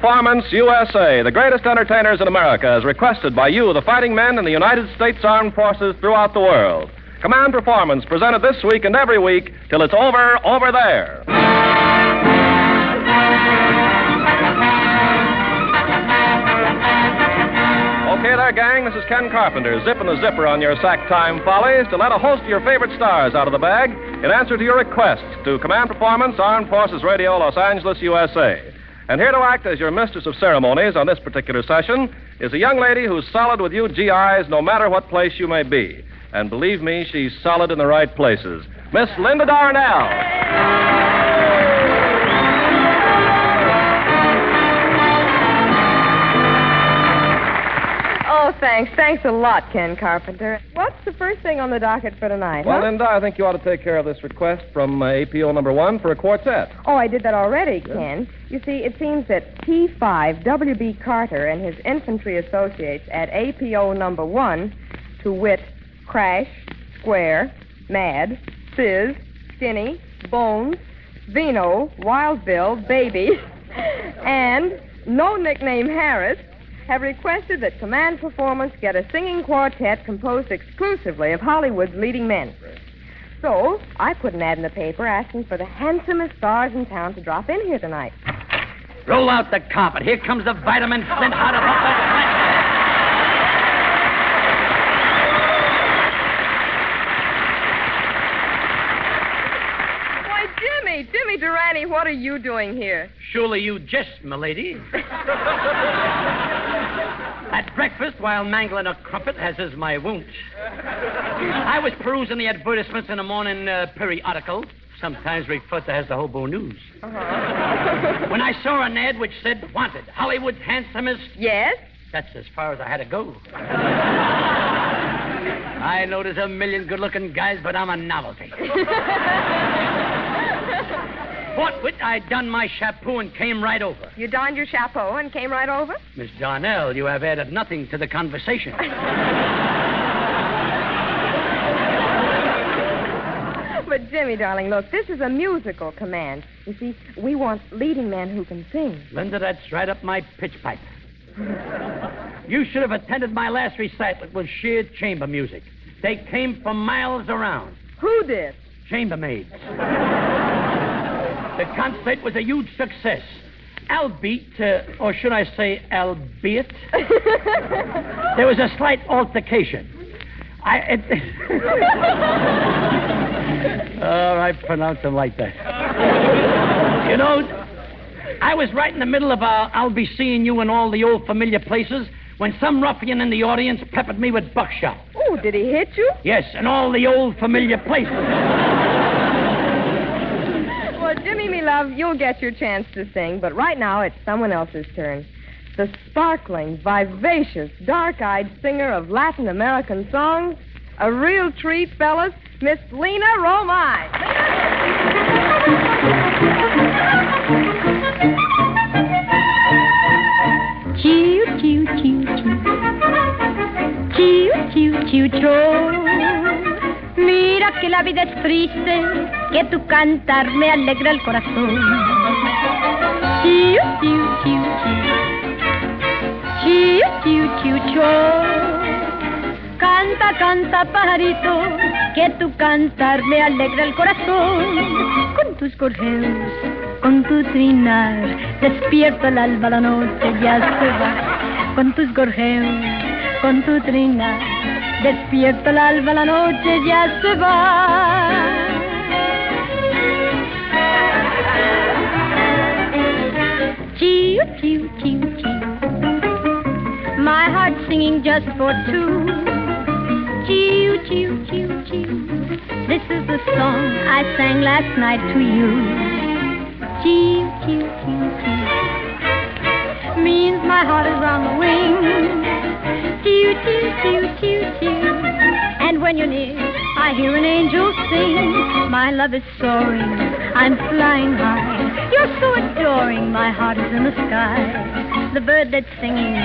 Performance USA, the greatest entertainers in America, as requested by you, the fighting men in the United States Armed Forces throughout the world. Command Performance, presented this week and every week till it's over there. Okay there, gang, this is Ken Carpenter, zipping the zipper on your sack time follies to let a host of your favorite stars out of the bag in answer to your requests to Command Performance, Armed Forces Radio, Los Angeles, USA. And here to act as your mistress of ceremonies on this particular session is a young lady who's solid with you GIs no matter what place you may be. And believe me, she's solid in the right places. Miss Linda Darnell. Oh, thanks. Thanks a lot, Ken Carpenter. What's the first thing on the docket for tonight, Well, Linda, I think you ought to take care of this request from APO number 1 for a quartet. Oh, I did that already, Ken. You see, it seems that T5 W.B. Carter and his infantry associates at APO number 1, to wit, Crash, Square, Mad, Sizz, Skinny, Bones, Vino, Wild Bill, Baby, and no nickname Harris, have requested that Command Performance get a singing quartet composed exclusively of Hollywood's leading men. So, I put an ad in the paper asking for the handsomest stars in town to drop in here tonight. Roll out the carpet. Here comes the vitamin Flint out of the... Jimmy Durante, what are you doing here? Surely you jest, m'lady. At breakfast, while mangling a crumpet, as is my wont, I was perusing the advertisements in a morning periodical, sometimes referred to as the Hobo News. Uh-huh. When I saw an ad which said, wanted, Hollywood's handsomest... Yes? That's as far as I had to go. I know there's a million good-looking guys, but I'm a novelty. Forthwith, I donned my chapeau and came right over. You donned your chapeau and came right over? Miss Darnell, you have added nothing to the conversation. But, Jimmy, darling, look, this is a musical command. You see, we want leading men who can sing. Linda, that's right up my pitch pipe. You should have attended my last recital. It was sheer chamber music. They came from miles around. Who did? Chambermaids. The concert was a huge success. Albeit, or should I say albeit, there was a slight altercation. I pronounce them like that. You know, I was right in the middle of I'll be seeing you in all the old familiar places when some ruffian in the audience peppered me with buckshot. Oh, did he hit you? Yes, in all the old familiar places. Well, Jimmy, me love, you'll get your chance to sing, but right now it's someone else's turn. The sparkling, vivacious, dark-eyed singer of Latin American songs, a real treat, fellas, Miss Lena Romine. Chiu, chiu, chiu, chiu. Chiu, chiu, chiu, chiu. Mira que la vida es triste, que tu cantar me alegra el corazón. Chiu, chiu, chiu, chiu. Chiu, chiu, chiu, chiu. Canta, canta, pajarito, que tu cantar me alegra el corazón. Con tus gorjeos, con tu trinar, despierta el alba, la noche ya se va. Con tus gorjeos, con tu trinar, despierta el alba, la noche ya se va. Chiu, chiu, chiu, chiu. My heart singing just for two. Chiu, chiu, chiu, chiu. This is the song I sang last night to you. Chiu, chiu, chiu, chiu. Means my heart is on the wing. Chiu, chiu, chiu, chiu, chiu. And when you're near, I hear an angel sing. My love is soaring, I'm flying high. You're so adoring, my heart is in the sky. The bird that's singing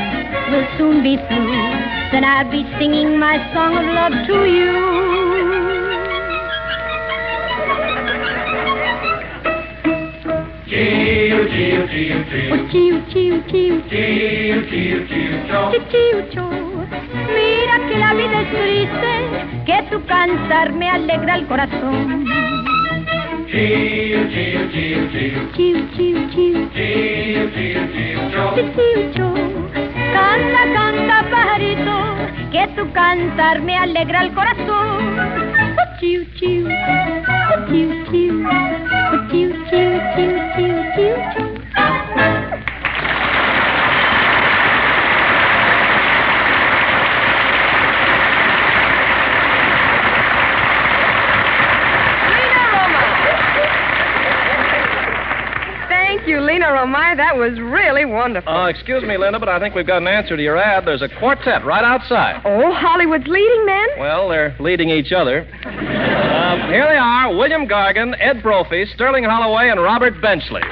will soon be through. Then I'll be singing my song of love to you. Chiu, chiu, Chiu-chiu-cho. Mira que la vida es triste, que tu cantar me alegra el corazón. Chiu-chiu-cho. Chiu-chiu-cho. Canta, canta, pajarito, que tu cantar me alegra el corazón. Chiu-chiu. Chiu-chiu. Chiu-chiu-chiu-chiu-chiu-cho. Thank you, Lena Romay. That was really wonderful. Excuse me, Linda, but I think we've got an answer to your ad. There's a quartet right outside. Oh, Hollywood's leading men? Well, they're leading each other. Here they are, William Gargan, Ed Brophy, Sterling Holloway, and Robert Benchley.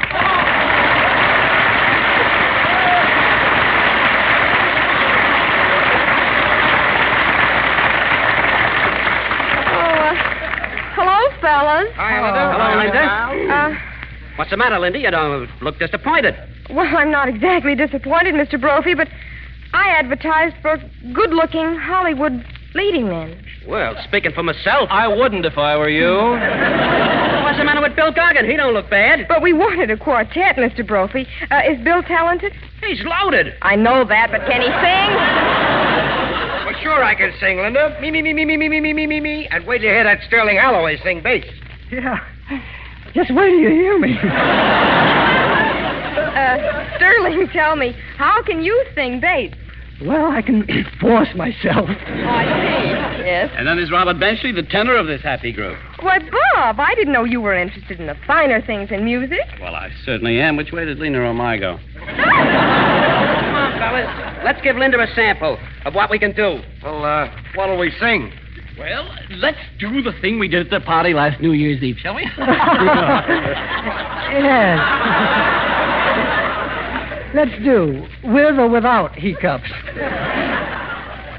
Hello, fellas. Hi, Linda. Hello, Linda. What's the matter, Linda? You don't look disappointed. Well, I'm not exactly disappointed, Mr. Brophy, but I advertised for good-looking Hollywood leading men. Well, speaking for myself. I wouldn't if I were you. What's the matter with Bill Gargan? He don't look bad. But we wanted a quartet, Mr. Brophy. Is Bill talented? He's loaded. I know that, but can he sing? Well, sure I can sing, Linda. Me. And wait till you hear that Sterling Holloway sing bass. Yeah. Just wait till you hear me. Sterling, tell me, how can you sing bass? Well, I can force myself. Oh, I see. Yes. And then there's Robert Benchley, the tenor of this happy group. Why, Bob, I didn't know you were interested in the finer things in music. Well, I certainly am. Which way does Lena Romay go? Come on, fellas. Let's give Linda a sample of what we can do. Well, what'll we sing? Well, let's do the thing we did at the party last New Year's Eve, shall we? Yes. Let's do with or without hiccups.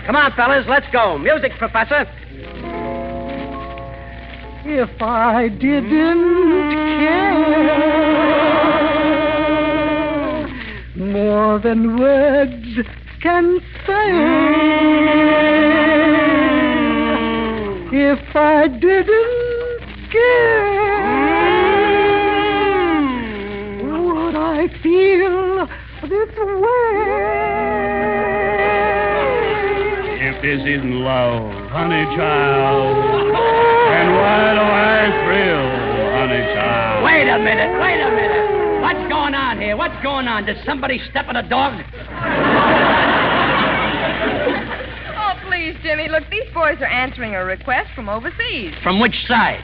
Come on, fellas. Let's go. Music, Professor. If I didn't care more than words can say, if I didn't care, would I feel this way? If this isn't love, honey child, then why do I thrill, honey child? Wait a minute. What's going on here? What's going on? Did somebody step on a dog? Oh, please, Jimmy, look, these boys are answering a request from overseas. From which side?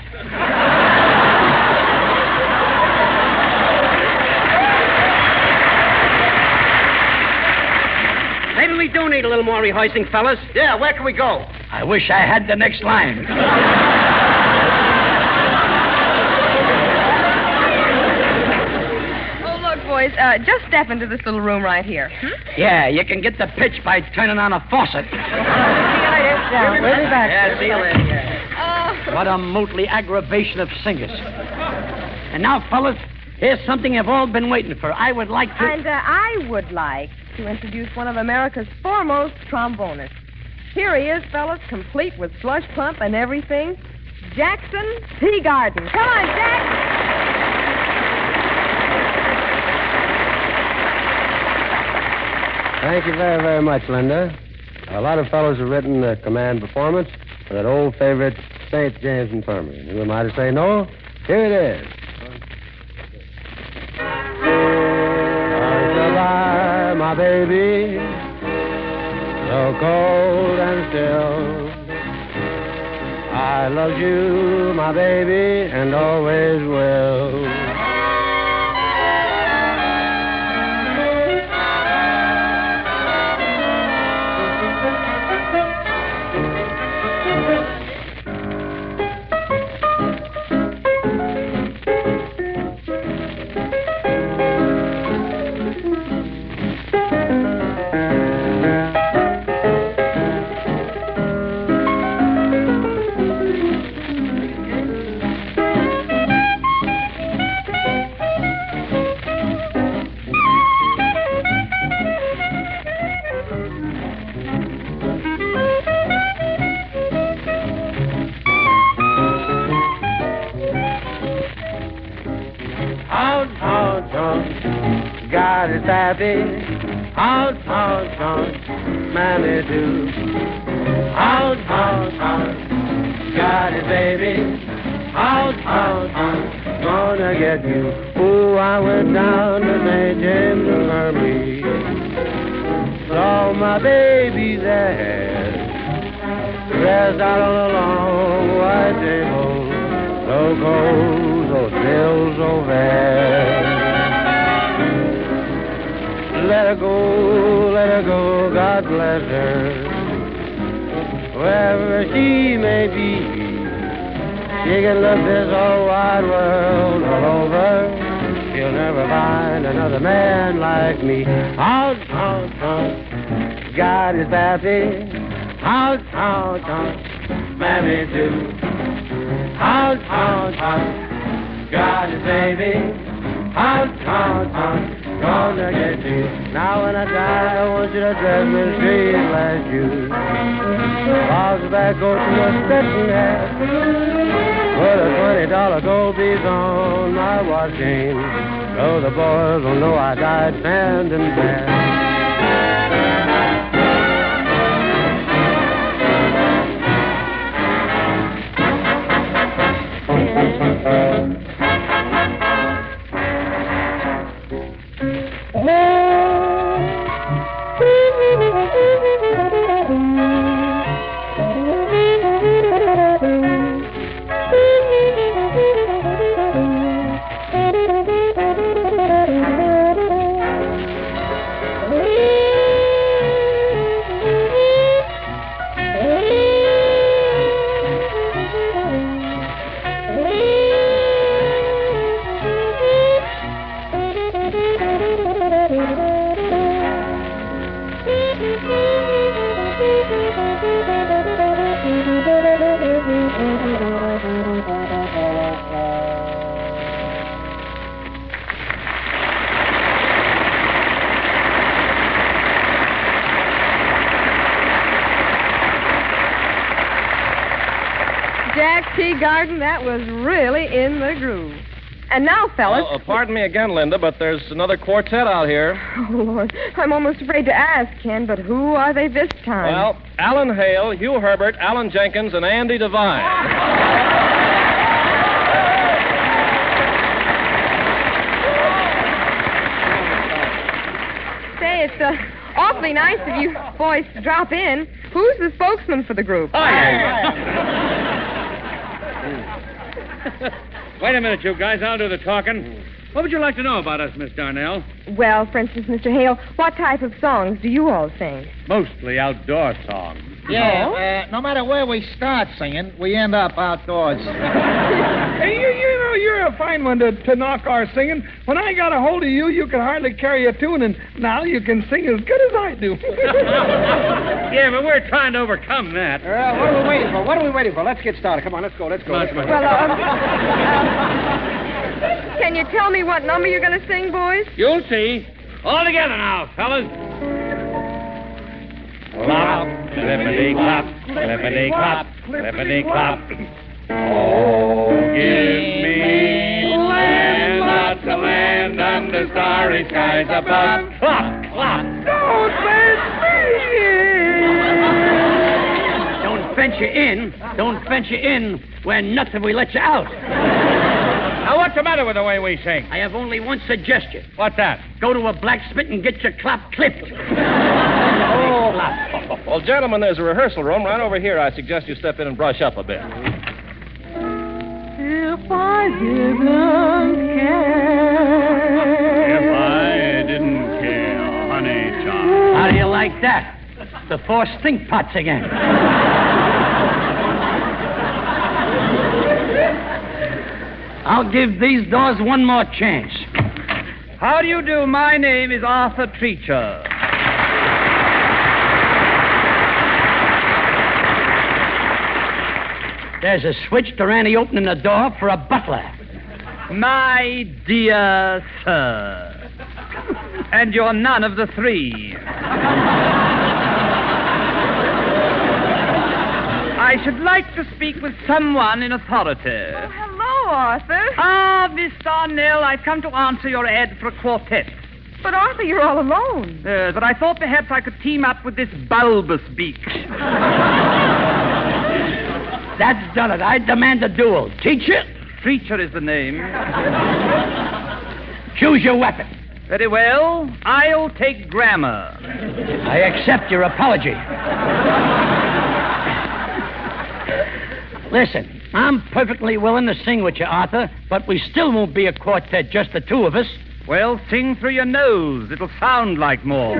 Maybe we do need a little more rehearsing, fellas. Yeah, where can we go? I wish I had the next line. Oh, look, boys, just step into this little room right here. Yeah, you can get the pitch by turning on a faucet. We'll be back. Yeah, see you later. Yeah. What a motley aggravation of singers. And now, fellas, here's something you've all been waiting for. I would like to... And I would like to introduce one of America's foremost trombonists. Here he is, fellas, complete with slush pump and everything. Jackson Teagarden. Come on, Jack. Thank you very, very much, Linda. A lot of fellows have written a command performance for that old favorite, St. James Infirmary. Who am I to say no? Here it is. Goodbye, my baby, so cold and still. I love you, my baby, and always will. God is happy. Out, Mammy too. Out, got it, baby. Out, gonna get you. Ooh, I went down to St. James Infirmary. Saw my baby there, dressed out on a long white table. So cold, so still, so fair. Let her go, God bless her. Wherever she may be, she can look this whole wide world all over. She'll never find another man like me. Out, God is happy. Out, Mammy too. Out, God is baby. Out, gonna get you. Now when I die, I want you to dress me in straight black shoes. Box back, go to your stretching hat. Put a $20 gold piece on my watch chain. So the boys will know I died standing there. Jack T. Garden, that was really in the groove. And now, fellas... pardon me again, Linda, but there's another quartet out here. Oh, Lord, I'm almost afraid to ask, Ken, but who are they this time? Well, Alan Hale, Hugh Herbert, Alan Jenkins, and Andy Devine. Say, it's awfully nice of you boys to drop in. Who's the spokesman for the group? Wait a minute, you guys. I'll do the talking. What would you like to know about us, Miss Darnell? Well, for instance, Mr. Hale, what type of songs do you all sing? Mostly outdoor songs. Yeah, no matter where we start singing, we end up outdoors. Hey, you know, you're a fine one to knock our singing. When I got a hold of you, you could hardly carry a tune, and now you can sing as good as I do. Yeah, but we're trying to overcome that. What are we waiting for? What are we waiting for? Let's get started. Come on, let's go. Well, can you tell me what number you're going to sing, boys? You'll see. All together now, fellas. Clop, clippity-clop, clippity-clop, clippity-clop. Oh, give me land, lots of land under starry skies above. Clop, clop. Don't let me! Don't fence you in where nothing we let you out. Now, what's the matter with the way we sing? I have only one suggestion. What's that? Go to a blacksmith and get your clop clipped. Well, gentlemen, there's a rehearsal room right over here. I suggest you step in and brush up a bit. If I didn't care, honey child. How do you like that? The 4 stink pots again. I'll give these doors one more chance. How do you do? My name is Arthur Treacher. There's a switch, Durante opening the door for a butler. My dear sir. And you're none of the 3. I should like to speak with someone in authority. Oh, hello, Arthur. Ah, Miss Darnell, I've come to answer your ad for a quartet. But Arthur, you're all alone. But I thought perhaps I could team up with this bulbous beak. That's done it. I demand a duel. Teacher? Treacher is the name. Choose your weapon. Very well. I'll take grammar. I accept your apology. Listen, I'm perfectly willing to sing with you, Arthur, but we still won't be a quartet, just the two of us. Well, sing through your nose. It'll sound like more.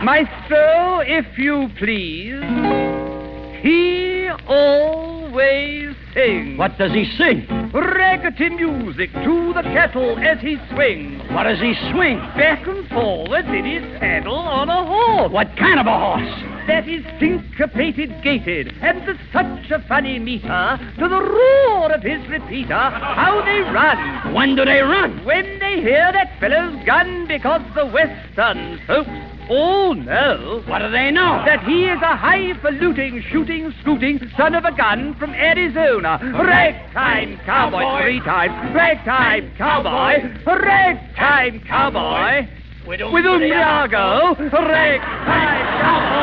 Maestro, if you please. He always sings. What does he sing? Raggedy music to the kettle as he swings. What does he swing? Back and forward in his saddle on a horse. What kind of a horse? That is syncopated gated, and there's such a funny meter to the roar of his repeater. How they run. When do they run? When they hear that fellow's gun, because the Western folks all know. What do they know? That he is a highfalutin, shooting, scooting son of a gun from Arizona. Ragtime cowboy 3 times. Ragtime cowboy. Ragtime cowboy. With Umbriago. Ragtime cowboy.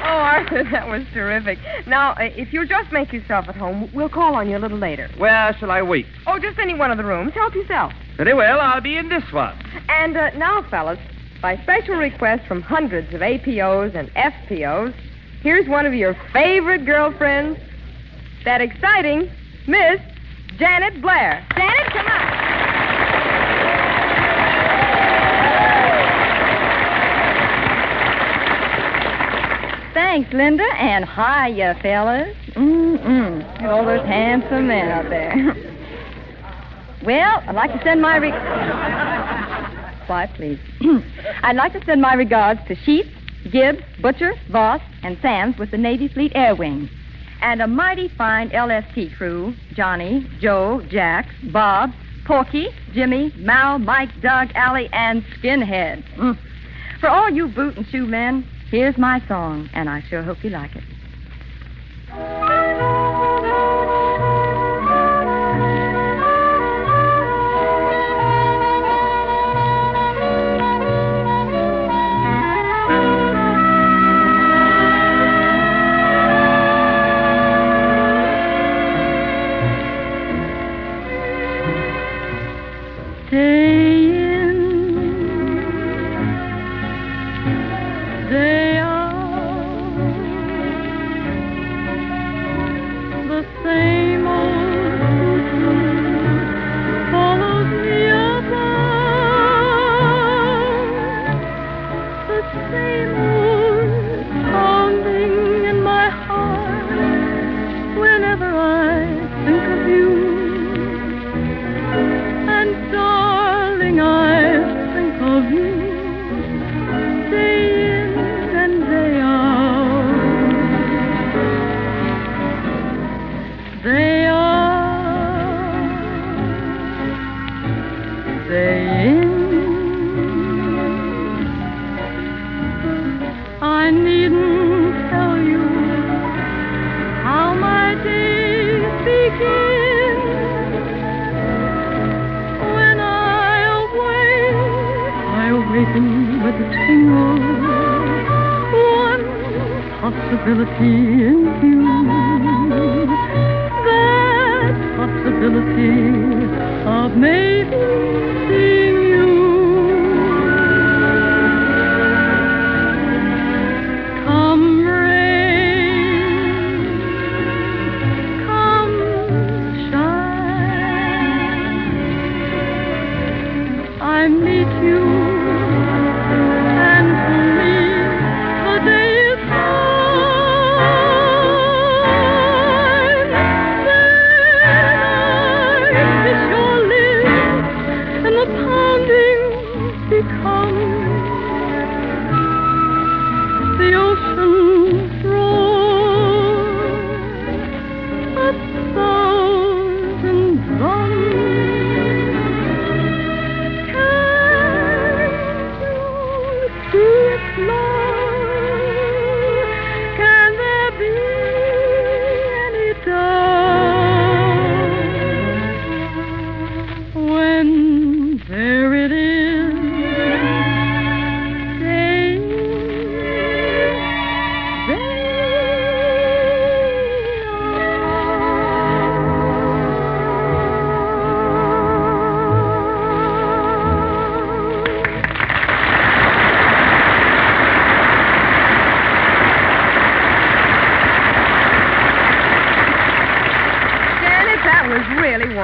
Arthur, that was terrific. Now, if you'll just make yourself at home, we'll call on you a little later. Where shall I wait? Oh, just any one of the rooms. Help yourself. Very well, I'll be in this one. And now, fellas, by special request from hundreds of APOs and FPOs, here's one of your favorite girlfriends, that exciting Miss Janet Blair. Janet, come on. Thanks, Linda, and hiya, fellas. Look at all those handsome men out there. Well, I'd like to send my Quiet, please. I'd like to send my regards to Sheets, Gibbs, Butcher, Voss, and Sands with the Navy Fleet Air Wing. And a mighty fine LST crew, Johnny, Joe, Jack, Bob, Porky, Jimmy, Mal, Mike, Doug, Allie, and Skinhead. For all you boot and shoe men, here's my song, and I sure hope you like it. Can there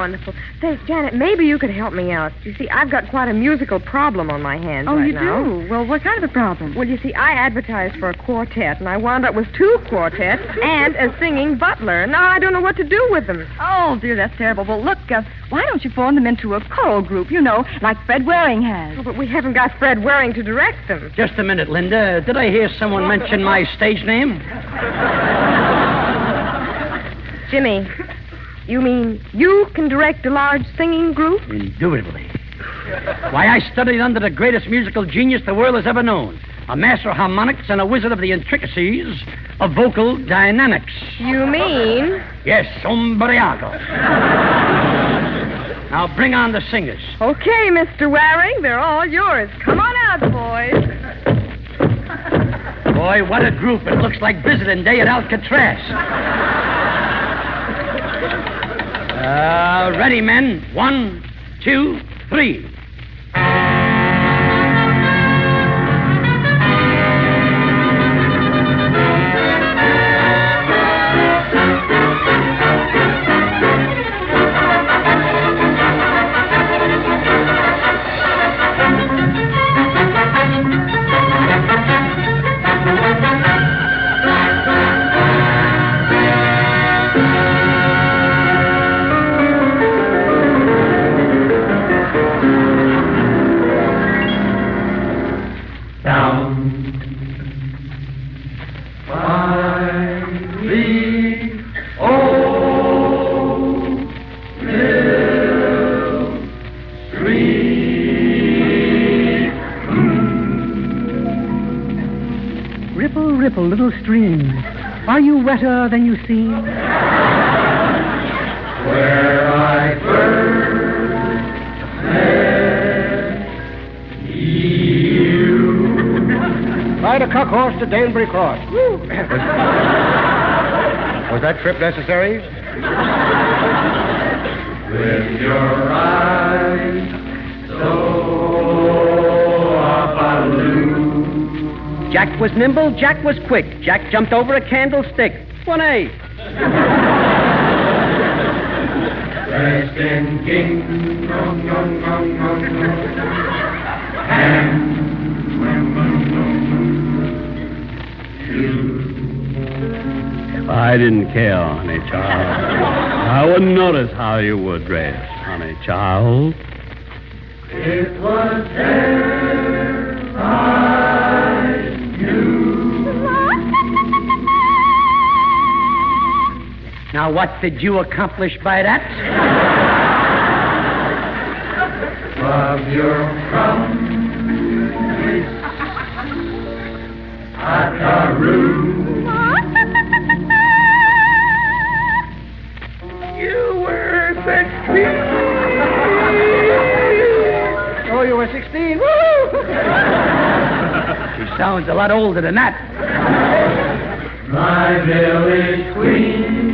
wonderful. Say, Janet, maybe you could help me out. You see, I've got quite a musical problem on my hands right now. Oh, you do? Well, what kind of a problem? Well, you see, I advertised for a quartet, and I wound up with 2 quartets and a singing butler. Now I don't know what to do with them. Oh, dear, that's terrible. Well, look, why don't you form them into a choral group, like Fred Waring has? Oh, but we haven't got Fred Waring to direct them. Just a minute, Linda. Did I hear someone mention my stage name? Jimmy, you mean you can direct a large singing group? Indubitably. Why, I studied under the greatest musical genius the world has ever known. A master of harmonics and a wizard of the intricacies of vocal dynamics. You mean? Yes, sombriago. Now bring on the singers. Okay, Mr. Waring, they're all yours. Come on out, boys. Boy, what a group. It looks like visiting day at Alcatraz. Ready, men. 1, 2, 3. Ripple, little stream, are you wetter than you seem? Where I first met you. Ride a cock horse to Danebury Cross. Was that trip necessary? With your eyes so up-a-loo. Jack was nimble, Jack was quick. Jack jumped over a candlestick. 1A. Dressed in gingham, If I didn't care, honey child, I wouldn't notice how you were dressed, honey child. It was there I knew. Now, what did you accomplish by that? From your crumbly Akaroo. You were 16. Oh, you were 16? Woo! She sounds a lot older than that. My village queen.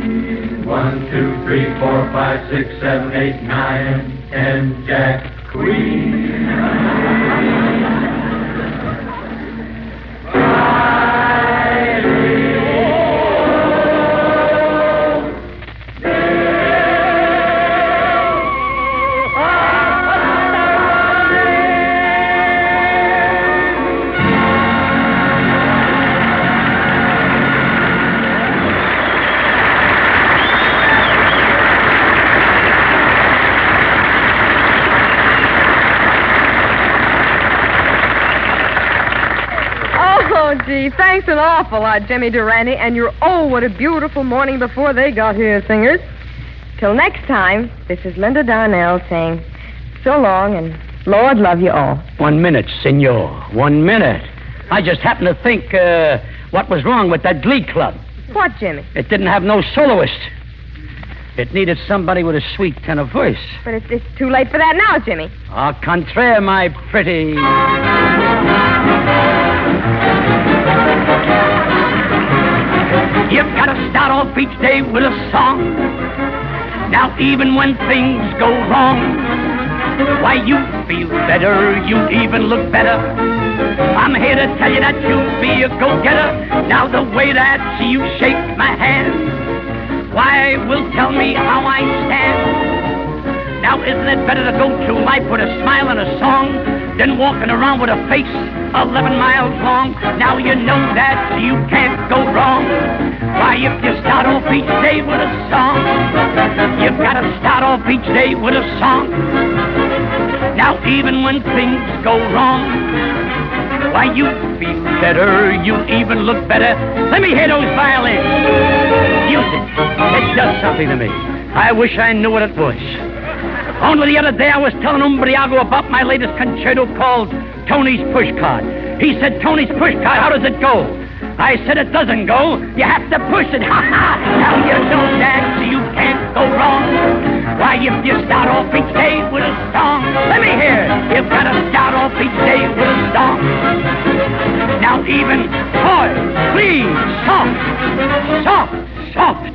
1, 2, 3, 4, 5, 6, 7, 8, 9, 10, Jack Queen. Gee, thanks an awful lot, Jimmy Durante, and what a beautiful morning before they got here, singers. Till next time, this is Linda Darnell saying so long, and Lord love you all. 1 minute, senor. 1 minute. I just happened to think what was wrong with that glee club. What, Jimmy? It didn't have no soloist. It needed somebody with a sweet tenor voice. But it's too late for that now, Jimmy. Au contraire, my pretty. You've got to start off each day with a song. Now, even when things go wrong, why, you feel better, you even look better. I'm here to tell you that you'll be a go-getter. Now, the way that you shake my hand, why, will tell me how I stand. Now, isn't it better to go through life with a smile and a song than walking around with a face 11 miles long? Now you know that you can't go wrong. Why, if you start off each day with a song, you've got to start off each day with a song. Now, even when things go wrong, why, you feel better, you even look better. Let me hear those violins. Music, it does something to me. I wish I knew what it was. Only the other day I was telling Umbriago about my latest concerto called Tony's Pushcart. He said, Tony's Pushcart, how does it go? I said, it doesn't go. You have to push it. Ha ha! Now you know that you can't go wrong. Why, if you start off each day with a song, let me hear. You've got to start off each day with a song. Now even, boys, please, soft, soft, soft.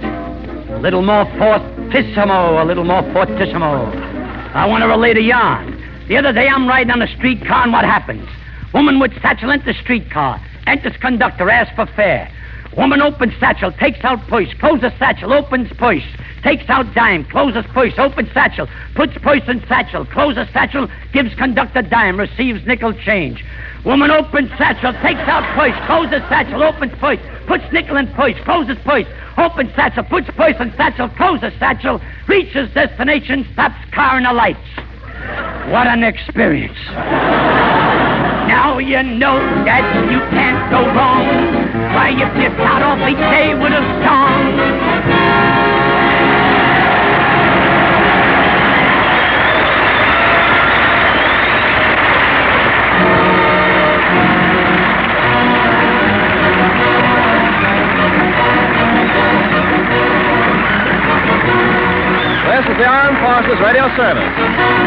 A little more fortissimo, a little more fortissimo. I want to relate a yarn. The other day I'm riding on a streetcar and what happens? Woman with satchel enters streetcar. Enters conductor, asks for fare. Woman opens satchel, takes out purse, closes satchel, opens purse, takes out dime, closes purse, opens satchel, puts purse in satchel, closes satchel, gives conductor dime, receives nickel change. Woman opens satchel, takes out purse, closes satchel, opens purse, puts nickel in purse, closes purse, opens satchel, puts purse in satchel, closes satchel, reaches destination, stops car in the lights. What an experience. Now you know that you can't go wrong. Why, if you start off each day with a song. This is the Armed Forces Radio Service.